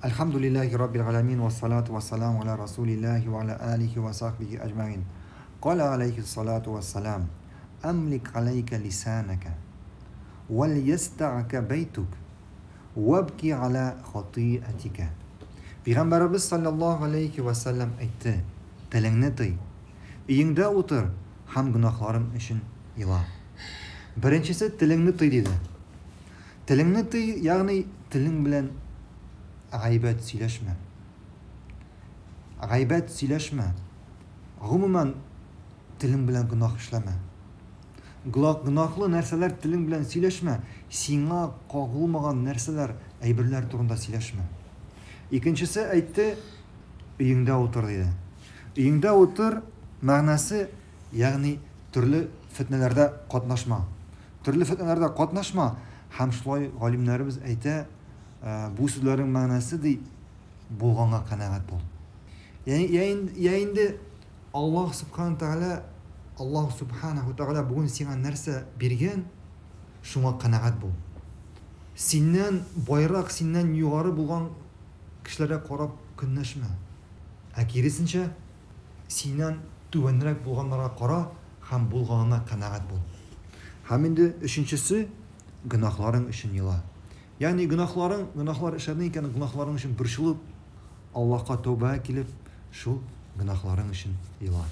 Elhamdülillahi Rabbil alemin ve salatu ve selamu ala Resulillahi ve ala alihi ve sahbihi ecmain. Kale aleyhi salatu ve selam. Emlik aleyke lisaneke. Vel yesta'ke beytuk. Vebki ala hati'etike. Peygamberimiz sallallahu aleyhi ve sellem aytdı. Tilingni tiy. Uyingda o'tir, ham gunohlarim uchun ila. Birinchisi tilingni tiy dedi. Tilingni tiy, ya'ni tiling bilan g'aybat siylashma. G'aybat siylashma. Umuman tiling bilan gunoh ishlama. Gunohli narsalar tiling bilan siylashma. Senga qo'g'ilmagan narsalar, aybirlar turida siylashma. İkincisi aytdi, uyingda o'tir dedi. Uyingda o'tir ma'nosi, ya'ni turli fitnalarda qatnashma. Turli fitnalarda qatnashma. Ham shulay olimlarimiz aytadi, bu so'zlarning ma'nosi dey bo'lganga qanoat bo'l. Ya'ni Alloh subhanahu taala bugun senga narsa bergan, shunga qanoat bo'l. Sendan boyroq, sendan yuqori bo'lgan kishilarga qarab kunnashma. Akirisincha sendan tuvanroq bo'lganlarga qara, ham bo'lganga qanoat bo'l. Ham endi uchinchisi gunohlaring uchun yig'la. Ya'ni gunohlar ishlading ekan, gunohlaring uchun burshilib, Allohga tavba qilib, shu gunohlaring uchun yig'la.